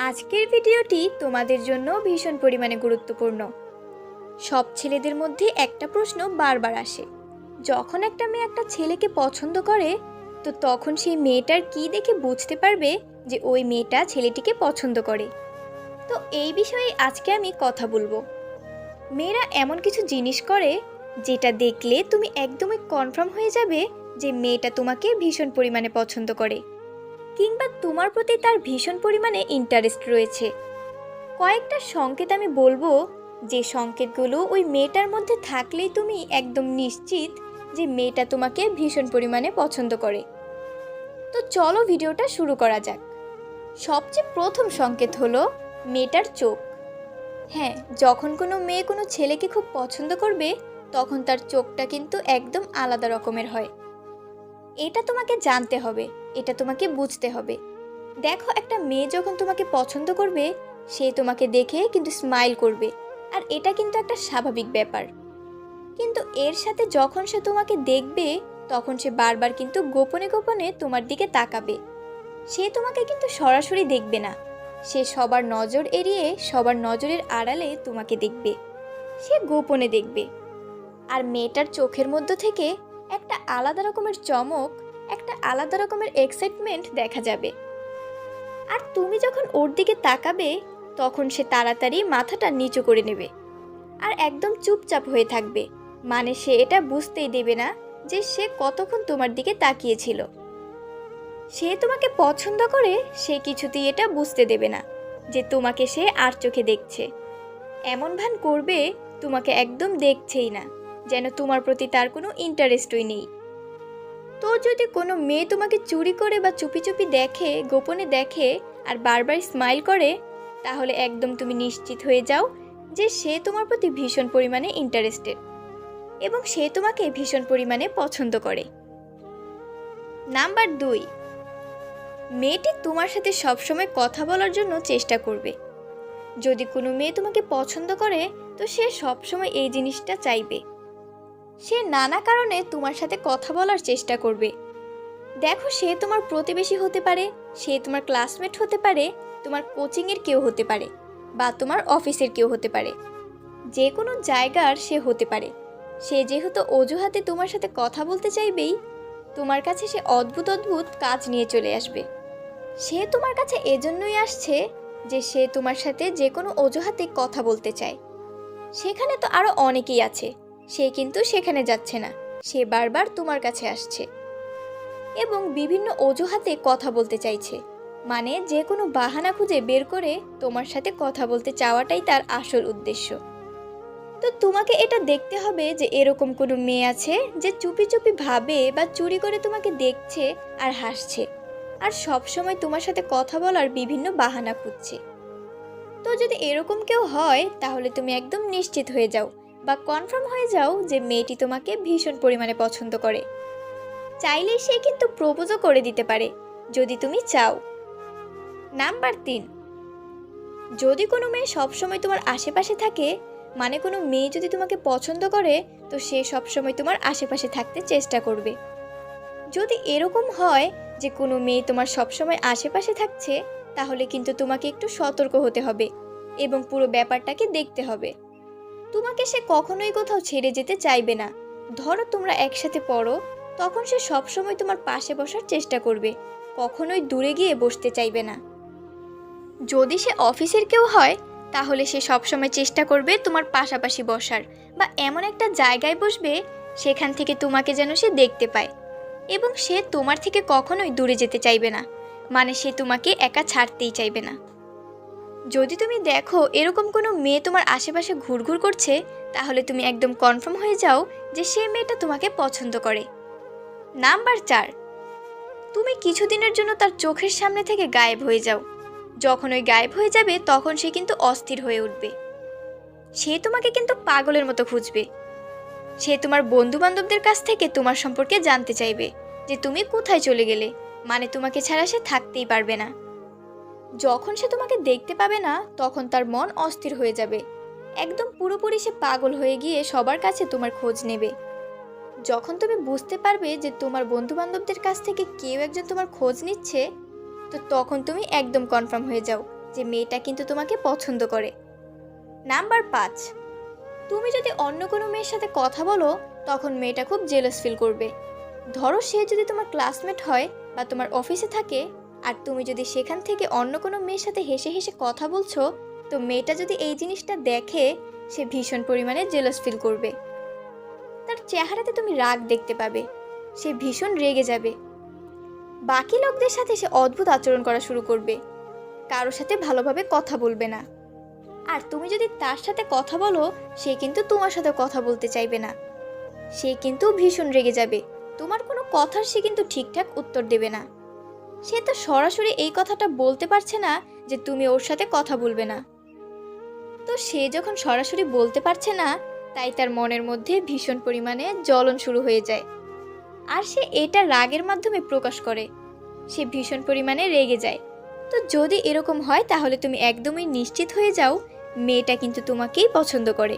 আজকের ভিডিওটি তোমাদের জন্য ভীষণ পরিমাণে গুরুত্বপূর্ণ। সব ছেলেদের মধ্যে একটা প্রশ্ন বারবার আসে, যখন একটা মেয়ে একটা ছেলেকে পছন্দ করে তো তখন সেই মেয়েটার কি দেখে বুঝতে পারবে যে ওই মেয়েটা ছেলেটিকে পছন্দ করে। তো এই বিষয়ে আজকে আমি কথা বলবো। মেয়েরা এমন কিছু জিনিস করে যেটা দেখলে তুমি একদমই কনফার্ম হয়ে যাবে যে মেয়েটা তোমাকে ভীষণ পরিমাণে পছন্দ করে, কিংবা তোমার প্রতি তার ভীষণ পরিমাণে ইন্টারেস্ট রয়েছে। কয়েকটা সংকেত আমি বলবো, যে সংকেতগুলো ওই মেয়েটার মধ্যে থাকলেই তুমি একদম নিশ্চিত যে মেয়েটা তোমাকে ভীষণ পরিমাণে পছন্দ করে। তো চলো ভিডিওটা শুরু করা যাক। সবচেয়ে প্রথম সংকেত হলো মেয়েটার চোখ। হ্যাঁ, যখন কোনো মেয়ে কোনো ছেলেকে খুব পছন্দ করবে তখন তার চোখটা কিন্তু একদম আলাদা রকমের হয়। এটা তোমাকে জানতে হবে, এটা তোমাকে বুঝতে হবে। দেখো, একটা মেয়ে যখন তোমাকে পছন্দ করবে সে তোমাকে দেখে কিন্তু স্মাইল করবে, আর এটা কিন্তু একটা স্বাভাবিক ব্যাপার। কিন্তু এর সাথে যখন সে তোমাকে দেখবে তখন সে বারবার কিন্তু গোপনে গোপনে তোমার দিকে তাকাবে। সে তোমাকে কিন্তু সরাসরি দেখবে না, সে সবার নজর এড়িয়ে সবার নজরের আড়ালে তোমাকে দেখবে, সে গোপনে দেখবে। আর মেয়েটার চোখের মধ্য থেকে একটা আলাদা রকমের চমক, একটা আলাদা রকমের এক্সাইটমেন্ট দেখা যাবে। আর তুমি যখন ওর দিকে তাকাবে তখন সে তাড়াতাড়ি মাথাটা নিচু করে নেবে আর একদম চুপচাপ হয়ে থাকবে। মানে সে এটা বুঝতেই দেবে না যে সে কতক্ষণ তোমার দিকে তাকিয়েছিল। সে তোমাকে পছন্দ করে, সে কিছুতেই এটা বুঝতে দেবে না যে তোমাকে সে আর চোখে দেখছে। এমন ভান করবে তোমাকে একদম দেখছেই না, যেন তোমার প্রতি তার কোনো ইন্টারেস্টই নেই। তো যদি কোনো মেয়ে তোমাকে চুরি করে বা চুপি চুপি দেখে, গোপনে দেখে আর বারবার স্মাইল করে, তাহলে একদম তুমি নিশ্চিত হয়ে যাও যে সে তোমার প্রতি ভীষণ পরিমাণে ইন্টারেস্টেড এবং সে তোমাকে ভীষণ পরিমাণে পছন্দ করে। নাম্বার 2, মেয়েটি তোমার সাথে সবসময় কথা বলার জন্য চেষ্টা করবে। যদি কোনো মেয়ে তোমাকে পছন্দ করে তো সে সবসময় এই জিনিসটা চাইবে। সে নানা কারণে তোমার সাথে কথা বলার চেষ্টা করবে। দেখো, সে তোমার প্রতিবেশী হতে পারে, সে তোমার ক্লাসমেট হতে পারে, তোমার কোচিংয়ের কেউ হতে পারে, বা তোমার অফিসের কেউ হতে পারে। যে কোনো জায়গার সে হতে পারে। সে যেহেতু অজুহাতে তোমার সাথে কথা বলতে চাইবেই, তোমার কাছে সে অদ্ভুত অদ্ভুত কাজ নিয়ে চলে আসবে। সে তোমার কাছে এজন্যই আসছে যে সে তোমার সাথে যে কোনো অজুহাতে কথা বলতে চায়। সেখানে তো আরও অনেকেই আছে, সে কিন্তু সেখানে যাচ্ছে না, সে বারবার তোমার কাছে আসছে এবং বিভিন্ন অজুহাতে কথা বলতে চাইছে। মানে যে কোনো বাহানা খুঁজে বের করে তোমার সাথে কথা বলতে চাওয়াটাই তার আসল উদ্দেশ্য। তো তোমাকে এটা দেখতে হবে যে এরকম কোনো মেয়ে আছে যে চুপি চুপি ভাবে বা চুরি করে তোমাকে দেখছে আর হাসছে, আর সব সময় তোমার সাথে কথা বলার বিভিন্ন বাহানা খুঁজছে। তো যদি এরকম কেউ হয় তাহলে তুমি একদম নিশ্চিত হয়ে যাও বা কনফার্ম হয়ে যাও যে মেয়েটি তোমাকে ভীষণ পরিমাণে পছন্দ করে। চাইলেই সে কিন্তু প্রপোজও করে দিতে পারে যদি তুমি চাও। নাম্বার 3, যদি কোনো মেয়ে সবসময় তোমার আশেপাশে থাকে, মানে কোনো মেয়ে যদি তোমাকে পছন্দ করে তো সে সবসময় তোমার আশেপাশে থাকতে চেষ্টা করবে। যদি এরকম হয় যে কোনো মেয়ে তোমার সবসময় আশেপাশে থাকছে, তাহলে কিন্তু তোমাকে একটু সতর্ক হতে হবে এবং পুরো ব্যাপারটাকে দেখতে হবে। তোমাকে সে কখনোই কোথাও ছেড়ে যেতে চাইবে না। ধরো তোমরা একসাথে পড়ো, তখন সে সবসময় তোমার পাশে বসার চেষ্টা করবে, কখনোই দূরে গিয়ে বসতে চাইবে না। যদি সে অফিসের কেউ হয় তাহলে সে সবসময় চেষ্টা করবে তোমার পাশাপাশি বসার, বা এমন একটা জায়গায় বসবে সেখান থেকে তোমাকে যেন সে দেখতে পায়, এবং সে তোমার থেকে কখনোই দূরে যেতে চাইবে না। মানে সে তোমাকে একা ছাড়তেই চাইবে না। যদি তুমি দেখো এরকম কোনো মেয়ে তোমার আশেপাশে ঘুরঘুর করছে, তাহলে তুমি একদম কনফার্ম হয়ে যাও যে সে মেয়েটা তোমাকে পছন্দ করে। নাম্বার 4, তুমি কিছুদিনের জন্য তার চোখের সামনে থেকে গায়েব হয়ে যাও। যখন ওই গায়েব হয়ে যাবে তখন সে কিন্তু অস্থির হয়ে উঠবে। সে তোমাকে কিন্তু পাগলের মতো খুঁজবে। সে তোমার বন্ধু বান্ধবদের কাছ থেকে তোমার সম্পর্কে জানতে চাইবে যে তুমি কোথায় চলে গেলে, মানে তোমাকে ছাড়া সে থাকতেই পারবে না। যখন সে তোমাকে দেখতে পাবে না তখন তার মন অস্থির হয়ে যাবে, একদম পুরোপুরি সে পাগল হয়ে গিয়ে সবার কাছে তোমার খোঁজ নেবে। যখন তুমি বুঝতে পারবে যে তোমার বন্ধু বান্ধবদের কাছ থেকে কেউ একজন তোমার খোঁজ নিচ্ছে, তো তখন তুমি একদম কনফার্ম হয়ে যাও যে মেয়েটা কিন্তু তোমাকে পছন্দ করে। নাম্বার 5, তুমি যদি অন্য কোনো মেয়ের সাথে কথা বলো তখন মেয়েটা খুব জেলাস ফিল করবে। ধরো সে যদি তোমার ক্লাসমেট হয় বা তোমার অফিসে থাকে, আর তুমি যদি সেখান থেকে অন্য কোনো মেয়ের সাথে হেসে হেসে কথা বলছো, তো মেয়েটা যদি এই জিনিসটা দেখে সে ভীষণ পরিমাণে জেলাস ফিল করবে। তার চেহারাতে তুমি রাগ দেখতে পাবে, সে ভীষণ রেগে যাবে। বাকি লোকদের সাথে সে অদ্ভুত আচরণ করা শুরু করবে, কারোর সাথে ভালোভাবে কথা বলবে না। আর তুমি যদি তার সাথে কথা বলো সে কিন্তু তোমার সাথে কথা বলতে চাইবে না, সে কিন্তু ভীষণ রেগে যাবে। তোমার কোনো কথার সে কিন্তু ঠিকঠাক উত্তর দেবে না। সে তো সরাসরি এই কথাটা বলতে পারছে না যে তুমি ওর সাথে কথা বলবে না। তো সে যখন সরাসরি বলতে পারছে না, তাই তার মনের মধ্যে ভীষণ পরিমাণে জ্বলন শুরু হয়ে যায়, আর সে এটা রাগের মাধ্যমে প্রকাশ করে। সে ভীষণ পরিমাণে রেগে যায়। তো যদি এরকম হয় তাহলে তুমি একদমই নিশ্চিত হয়ে যাও মেয়েটা কিন্তু তোমাকেই পছন্দ করে।